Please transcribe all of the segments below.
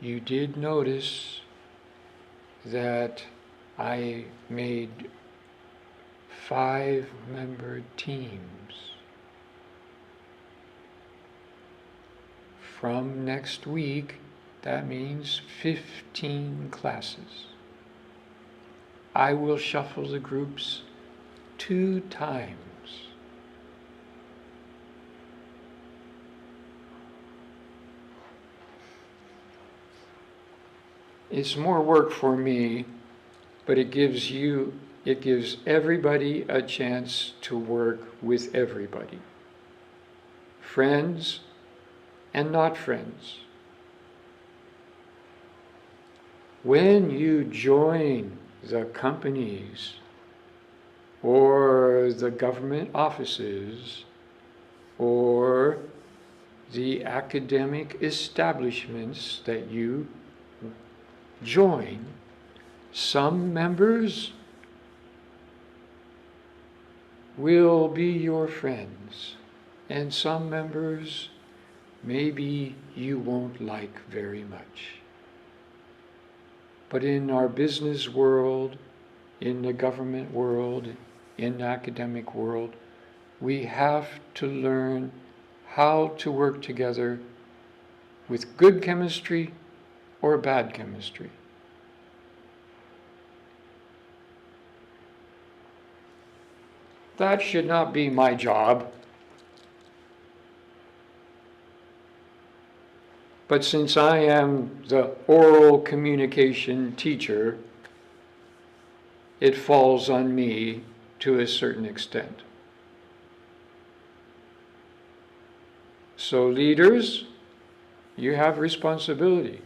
you did notice that I made 5-member teams. From next week, that means 15 classes. I will shuffle the groups 2 times. It's more work for me, but it gives everybody a chance to work with everybody. Friends and not friends. When you join the companies or the government offices or the academic establishments that you join, some members will be your friends, and some members maybe you won't like very much. But in our business world, in the government world, in the academic world, we have to learn how to work together with good chemistry or bad chemistry. That should not be my job. But since I am the oral communication teacher, it falls on me to a certain extent. So leaders, you have responsibility.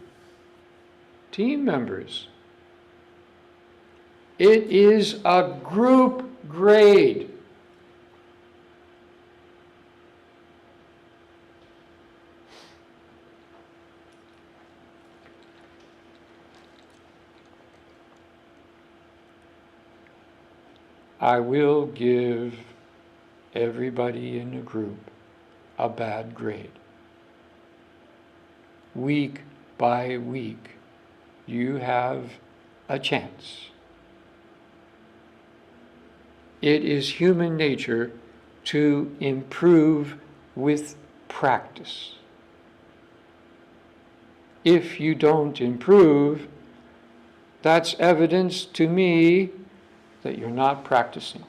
Team members, it is a group grade. I will give everybody in the group a bad grade. Week by week, you have a chance. It is human nature to improve with practice. If you don't improve, that's evidence to me that you're not practicing.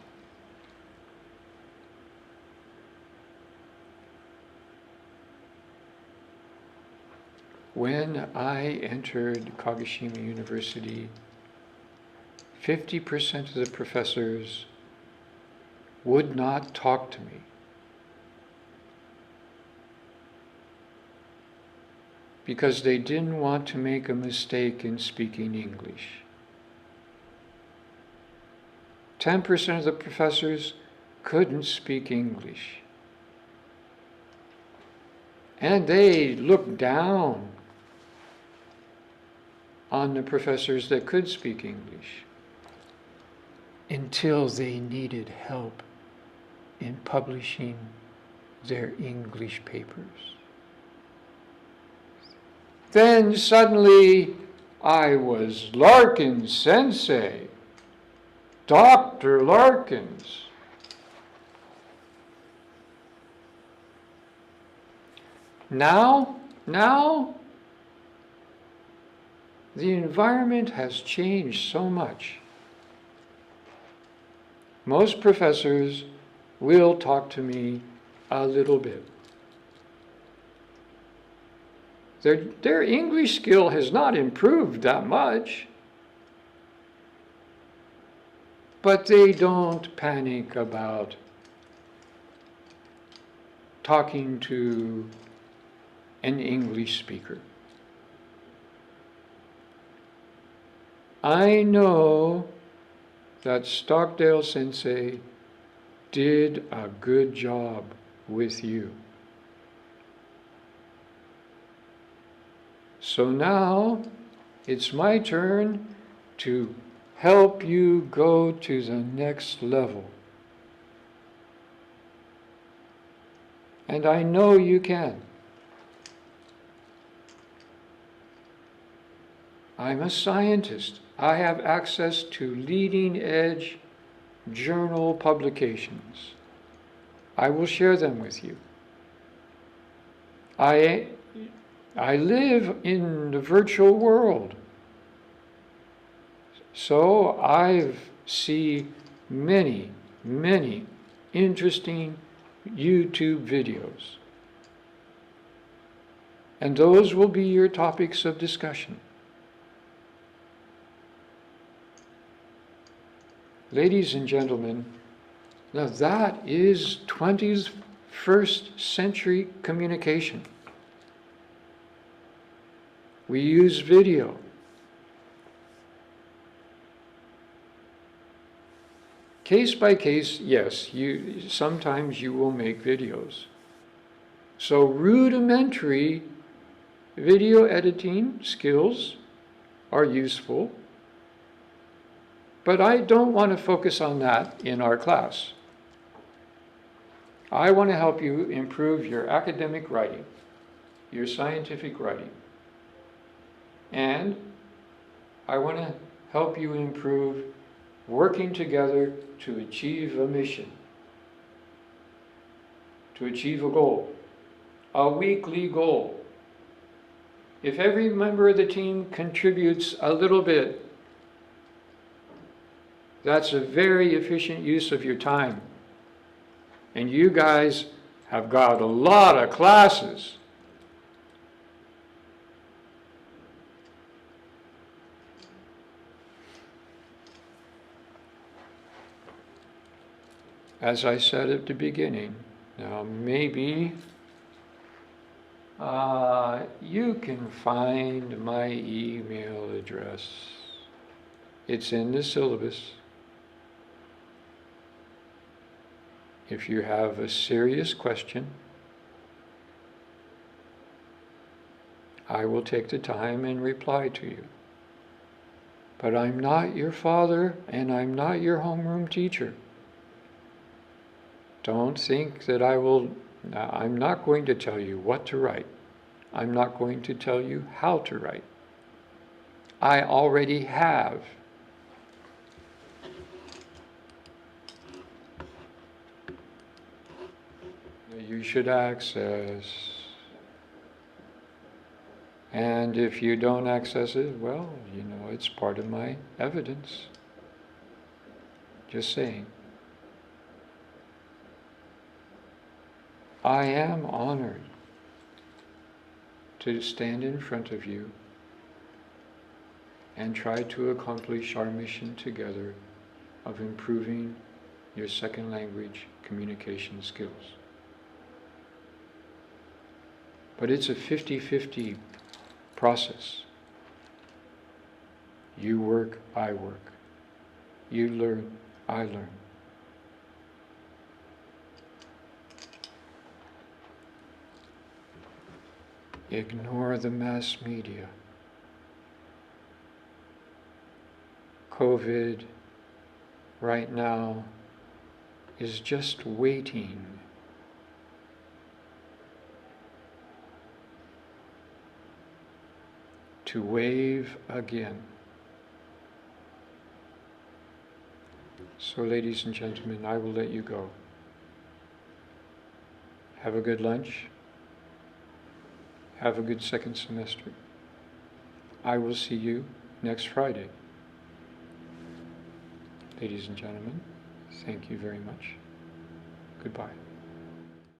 When I entered Kagoshima University, 50% of the professors would not talk to me. Because they didn't want to make a mistake in speaking English. 10% of the professors couldn't speak English. And they looked down on the professors that could speak English until they needed help in publishing their English papers. Then suddenly I was Larkin Sensei, Dr. Larkins. Now, the environment has changed so much. Most professors will talk to me a little bit. Their English skill has not improved that much, but they don't panic about talking to an English speaker. I know that Stockdale Sensei did a good job with you. So now it's my turn to help you go to the next level. And I know you can. I'm a scientist. I have access to leading edge journal publications. I will share them with you. I live in the virtual world. So I see many, many interesting YouTube videos. And those will be your topics of discussion. Ladies and gentlemen, now that is 21st century communication. We use video. Case by case, yes, sometimes you will make videos. So rudimentary video editing skills are useful, but I don't want to focus on that in our class. I want to help you improve your academic writing, your scientific writing, and I want to help you improve working together to achieve a mission, to achieve a goal, a weekly goal. If every member of the team contributes a little bit, that's a very efficient use of your time. And you guys have got a lot of classes. As I said at the beginning, now maybe you can find my email address. It's in the syllabus. If you have a serious question, I will take the time and reply to you. But I'm not your father and I'm not your homeroom teacher. Don't think that I'm not going to tell you what to write. I'm not going to tell you how to write. I already have. You should access. And if you don't access it, well, it's part of my evidence. Just saying. I am honored to stand in front of you and try to accomplish our mission together of improving your second language communication skills. But it's a 50-50 process. You work, I work. You learn, I learn. Ignore the mass media. COVID right now is just waiting to wave again. So, ladies and gentlemen, I will let you go. Have a good lunch. Have a good second semester. I will see you next Friday. Ladies and gentlemen, thank you very much. Goodbye.